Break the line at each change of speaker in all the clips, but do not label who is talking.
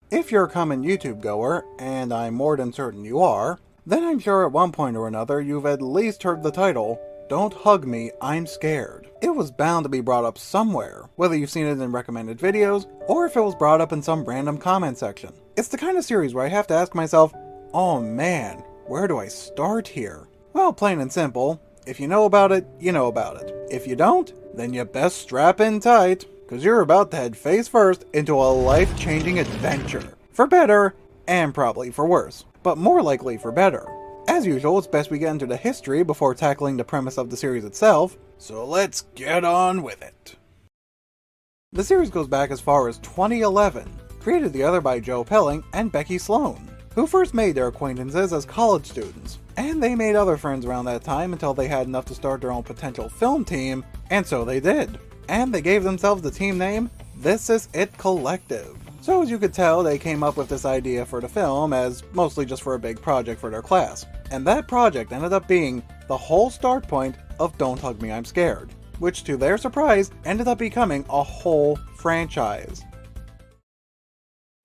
If you're a common YouTube goer, and I'm more than certain you are, then I'm sure at one point or another you've at least heard the title, Don't Hug Me, I'm Scared. It was bound to be brought up somewhere, whether you've seen it in recommended videos, or if it was brought up in some random comment section. It's the kind of series where I have to ask myself, oh man, where do I start here? Well, plain and simple, if you know about it, you know about it. If you don't, then you best strap in tight, because you're about to head face first into a life-changing adventure. For better, and probably for worse, but more likely for better. As usual, it's best we get into the history before tackling the premise of the series itself, so let's get on with it. The series goes back as far as 2011, created together by Joe Pelling and Becky Sloan, who first made their acquaintances as college students, and they made other friends around that time until they had enough to start their own potential film team, and so they did. And they gave themselves the team name, This Is It Collective. So as you could tell, they came up with this idea for the film as mostly just for a big project for their class. And that project ended up being the whole start point of Don't Hug Me, I'm Scared, which to their surprise ended up becoming a whole franchise.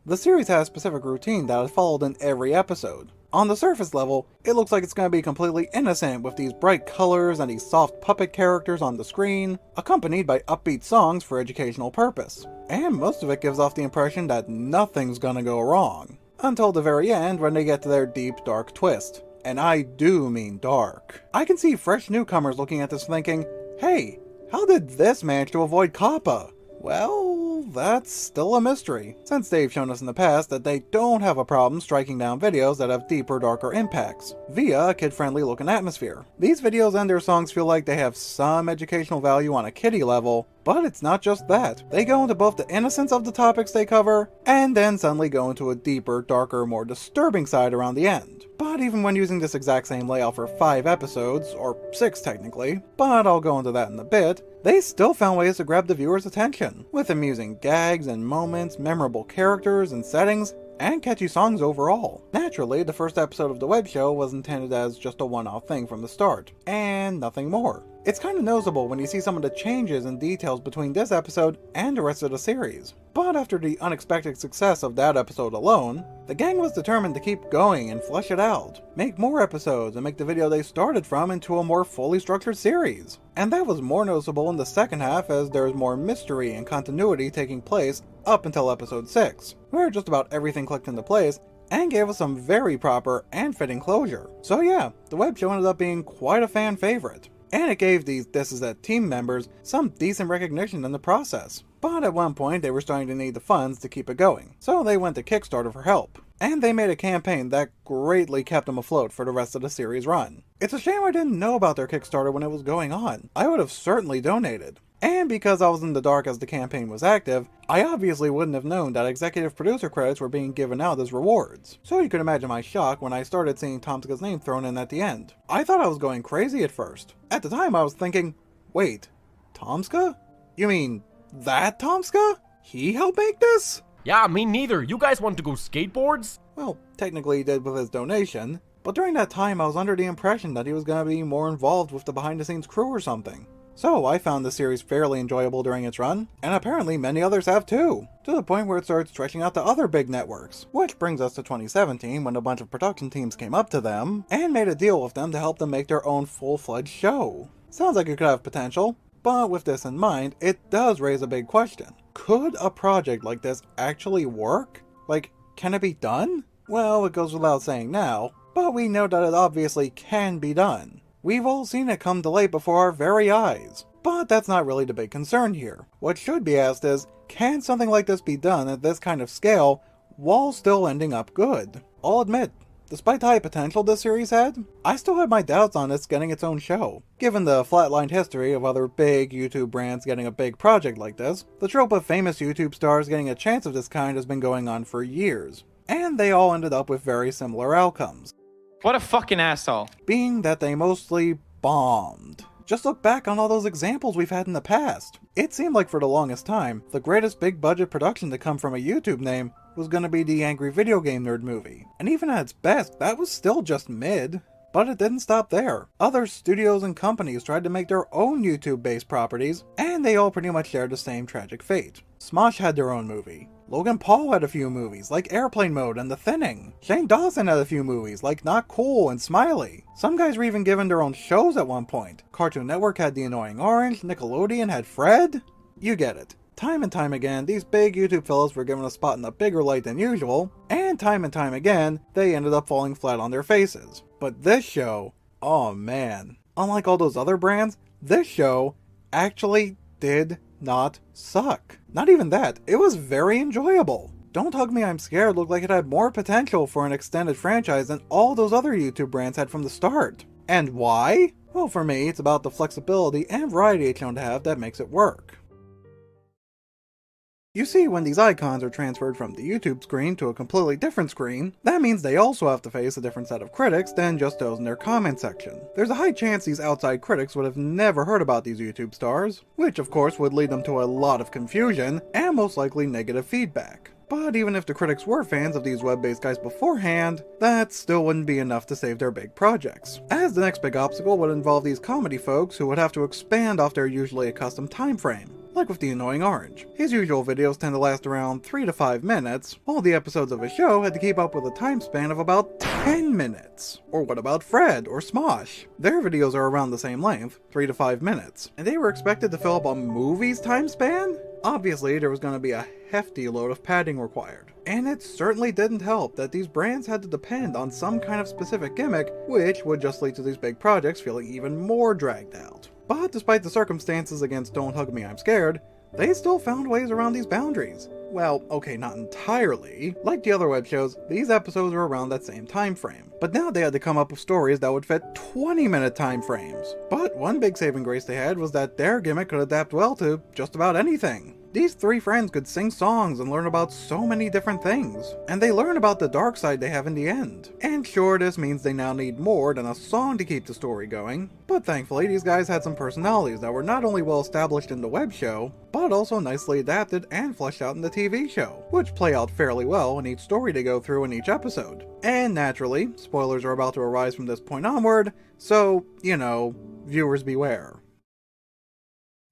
The series has a specific routine that is followed in every episode. On the surface level, it looks like it's going to be completely innocent with these bright colors and these soft puppet characters on the screen, accompanied by upbeat songs for educational purpose. And most of it gives off the impression that nothing's gonna go wrong. Until the very end when they get to their deep, dark twist. And I do mean dark. I can see fresh newcomers looking at this thinking, hey, how did this manage to avoid COPPA? Well, that's still a mystery, since they've shown us in the past that they don't have a problem striking down videos that have deeper, darker impacts, via a kid-friendly looking atmosphere. These videos and their songs feel like they have some educational value on a kiddie level, but it's not just that. They go into both the innocence of the topics they cover, and then suddenly go into a deeper, darker, more disturbing side around the end. But even when using this exact same layout for 5 episodes, or 6 technically, but I'll go into that in a bit, they still found ways to grab the viewer's attention, with amusing gags and moments, memorable characters and settings, and catchy songs overall. Naturally, the first episode of the web show was intended as just a one-off thing from the start, and nothing more. It's kind of noticeable when you see some of the changes and details between this episode and the rest of the series. But after the unexpected success of that episode alone, the gang was determined to keep going and flesh it out, make more episodes, and make the video they started from into a more fully structured series. And that was more noticeable in the second half as there was more mystery and continuity taking place up until episode 6, where just about everything clicked into place and gave us some very proper and fitting closure. So yeah, the web show ended up being quite a fan favorite. And it gave these This Is It team members some decent recognition in the process. But at one point they were starting to need the funds to keep it going, so they went to Kickstarter for help. And they made a campaign that greatly kept them afloat for the rest of the series run. It's a shame I didn't know about their Kickstarter when it was going on. I would have certainly donated. And because I was in the dark as the campaign was active, I obviously wouldn't have known that executive producer credits were being given out as rewards. So you can imagine my shock when I started seeing Tomska's name thrown in at the end. I thought I was going crazy at first. At the time I was thinking, wait, Tomska? You mean that Tomska? He helped make this?
Yeah, me neither. You guys want to go skateboards?
Well, technically he did with his donation, but during that time I was under the impression that he was going to be more involved with the behind the scenes crew or something. So I found the series fairly enjoyable during its run, and apparently many others have too, to the point where it started stretching out to other big networks, which brings us to 2017 when a bunch of production teams came up to them and made a deal with them to help them make their own full-fledged show. Sounds like it could have potential, but with this in mind, it does raise a big question. Could a project like this actually work? Like, can it be done? Well, it goes without saying now, but we know that it obviously can be done. We've all seen it come to light before our very eyes. But that's not really the big concern here. What should be asked is, can something like this be done at this kind of scale while still ending up good? I'll admit, despite the high potential this series had, I still have my doubts on it getting its own show. Given the flatlined history of other big YouTube brands getting a big project like this, the trope of famous YouTube stars getting a chance of this kind has been going on for years. And they all ended up with very similar outcomes.
What a fucking asshole.
Being that they mostly bombed. Just look back on all those examples we've had in the past. It seemed like for the longest time, the greatest big budget production to come from a YouTube name was gonna be the Angry Video Game Nerd movie. And even at its best, that was still just mid. But it didn't stop there. Other studios and companies tried to make their own YouTube-based properties, and they all pretty much shared the same tragic fate. Smosh had their own movie. Logan Paul had a few movies, like Airplane Mode and The Thinning. Shane Dawson had a few movies, like Not Cool and Smiley. Some guys were even given their own shows at one point. Cartoon Network had The Annoying Orange, Nickelodeon had Fred. You get it. Time and time again, these big YouTube fellas were given a spot in a bigger light than usual, and time again, they ended up falling flat on their faces. But this show, oh man. Unlike all those other brands, this show actually did not suck. Not even that, it was very enjoyable. Don't Hug Me, I'm Scared looked like it had more potential for an extended franchise than all those other YouTube brands had from the start. And why? Well, for me, it's about the flexibility and variety it's shown to have that makes it work. You see, when these icons are transferred from the YouTube screen to a completely different screen, that means they also have to face a different set of critics than just those in their comment section. There's a high chance these outside critics would have never heard about these YouTube stars, which of course would lead them to a lot of confusion and most likely negative feedback. But even if the critics were fans of these web-based guys beforehand, that still wouldn't be enough to save their big projects, as the next big obstacle would involve these comedy folks who would have to expand off their usually accustomed time frame. Like with The Annoying Orange. His usual videos tend to last around 3 to 5 minutes, while the episodes of his show had to keep up with a time span of about 10 minutes. Or what about Fred or Smosh? Their videos are around the same length, 3 to 5 minutes, and they were expected to fill up a movie's time span? Obviously, there was going to be a hefty load of padding required. And it certainly didn't help that these brands had to depend on some kind of specific gimmick, which would just lead to these big projects feeling even more dragged out. But despite the circumstances against Don't Hug Me, I'm Scared, they still found ways around these boundaries. Well, okay, not entirely. Like the other web shows, these episodes were around that same time frame. But now they had to come up with stories that would fit 20-minute time frames. But one big saving grace they had was that their gimmick could adapt well to just about anything. These three friends could sing songs and learn about so many different things, and they learn about the dark side they have in the end. And sure, this means they now need more than a song to keep the story going, but thankfully these guys had some personalities that were not only well established in the web show, but also nicely adapted and fleshed out in the TV show, which play out fairly well in each story they go through in each episode. And naturally, spoilers are about to arise from this point onward, so, you know, viewers beware.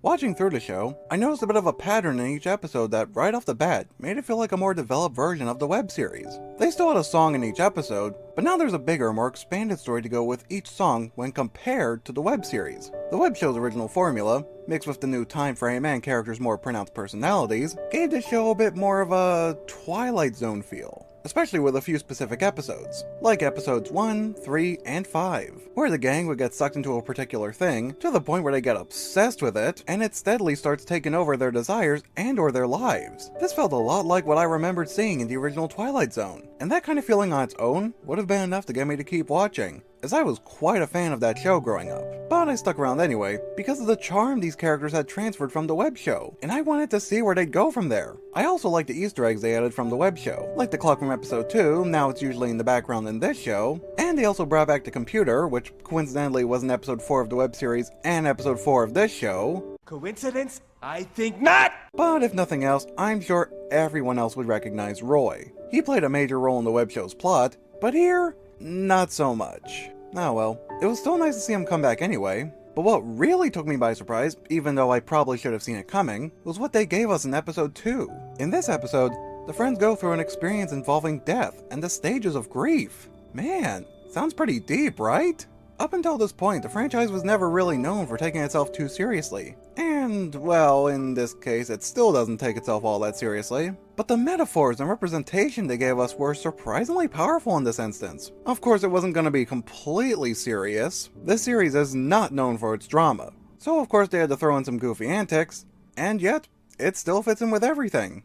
Watching through the show, I noticed a bit of a pattern in each episode that right off the bat made it feel like a more developed version of the web series. They still had a song in each episode, but now there's a bigger, more expanded story to go with each song when compared to the web series. The web show's original formula, mixed with the new time frame and characters' more pronounced personalities, gave the show a bit more of a Twilight Zone feel. Especially with a few specific episodes, like episodes 1, 3, and 5, where the gang would get sucked into a particular thing, to the point where they get obsessed with it, and it steadily starts taking over their desires and or their lives. This felt a lot like what I remembered seeing in the original Twilight Zone, and that kind of feeling on its own would have been enough to get me to keep watching, as I was quite a fan of that show growing up. But I stuck around anyway, because of the charm these characters had transferred from the web show, and I wanted to see where they'd go from there. I also liked the Easter eggs they added from the web show, like the clock from episode 2, now it's usually in the background in this show, and they also brought back the computer, which coincidentally was in episode 4 of the web series and episode 4 of this show.
Coincidence? I think not!
But if nothing else, I'm sure everyone else would recognize Roy. He played a major role in the web show's plot, but here, not so much. Oh well, it was still nice to see him come back anyway. But what really took me by surprise, even though I probably should have seen it coming, was what they gave us in episode 2. In this episode, the friends go through an experience involving death and the stages of grief. Man, sounds pretty deep, right? Up until this point, the franchise was never really known for taking itself too seriously. And, well, in this case, it still doesn't take itself all that seriously. But the metaphors and representation they gave us were surprisingly powerful in this instance. Of course, it wasn't going to be completely serious. This series is not known for its drama. So of course they had to throw in some goofy antics, and yet, it still fits in with everything.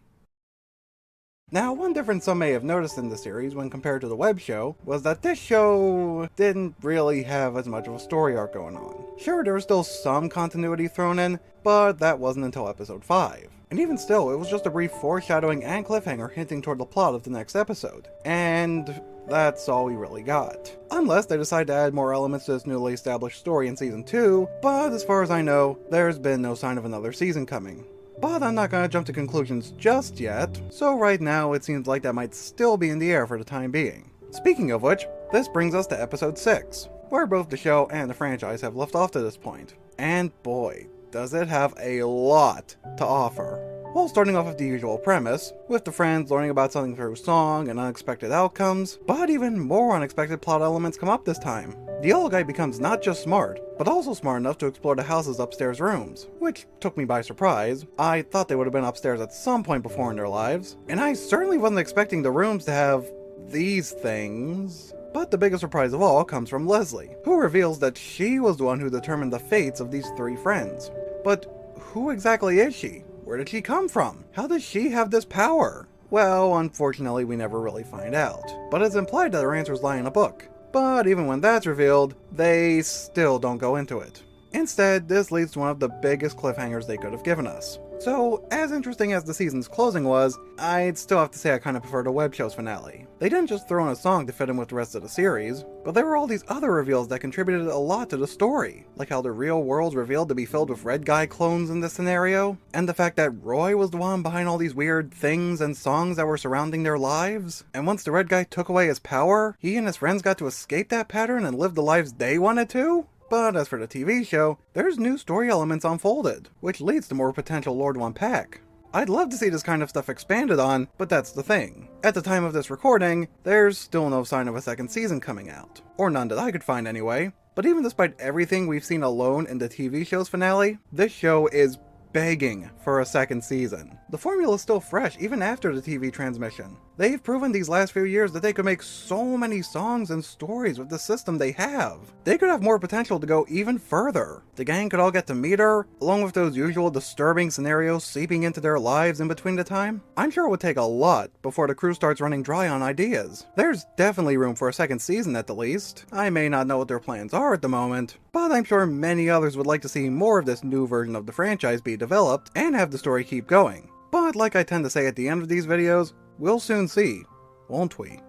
Now, one difference some may have noticed in the series when compared to the web show was that this show didn't really have as much of a story arc going on. Sure, there was still some continuity thrown in, but that wasn't until episode 5. And even still, it was just a brief foreshadowing and cliffhanger hinting toward the plot of the next episode. And that's all we really got. Unless they decide to add more elements to this newly established story in season 2, but as far as I know, there's been no sign of another season coming. But I'm not going to jump to conclusions just yet, so right now it seems like that might still be in the air for the time being. Speaking of which, this brings us to episode 6, where both the show and the franchise have left off to this point. And boy, does it have a lot to offer. Well, starting off with the usual premise, with the friends learning about something through song and unexpected outcomes, but even more unexpected plot elements come up this time. The yellow guy becomes not just smart, but also smart enough to explore the house's upstairs rooms, which took me by surprise. I thought they would have been upstairs at some point before in their lives, and I certainly wasn't expecting the rooms to have these things. But the biggest surprise of all comes from Leslie, who reveals that she was the one who determined the fates of these three friends. But who exactly is she? Where did she come from? How does she have this power? Well, unfortunately, we never really find out. But it's implied that her answers lie in a book. But even when that's revealed, they still don't go into it. Instead, this leads to one of the biggest cliffhangers they could have given us. So, as interesting as the season's closing was, I'd still have to say I kinda prefer the web show's finale. They didn't just throw in a song to fit in with the rest of the series, but there were all these other reveals that contributed a lot to the story, like how the real world's revealed to be filled with red guy clones in this scenario, and the fact that Roy was the one behind all these weird things and songs that were surrounding their lives, and once the red guy took away his power, he and his friends got to escape that pattern and live the lives they wanted to? But as for the TV show, there's new story elements unfolded, which leads to more potential lore to unpack. I'd love to see this kind of stuff expanded on, but that's the thing. At the time of this recording, there's still no sign of a second season coming out. Or none that I could find anyway. But even despite everything we've seen alone in the TV show's finale, this show is begging for a second season. The formula is still fresh even after the TV transmission. They've proven these last few years that they could make so many songs and stories with the system they have. They could have more potential to go even further. The gang could all get to meet her, along with those usual disturbing scenarios seeping into their lives in between the time. I'm sure it would take a lot before the crew starts running dry on ideas. There's definitely room for a second season at the least. I may not know what their plans are at the moment, but I'm sure many others would like to see more of this new version of the franchise be developed and have the story keep going. But like I tend to say at the end of these videos, we'll soon see, won't we?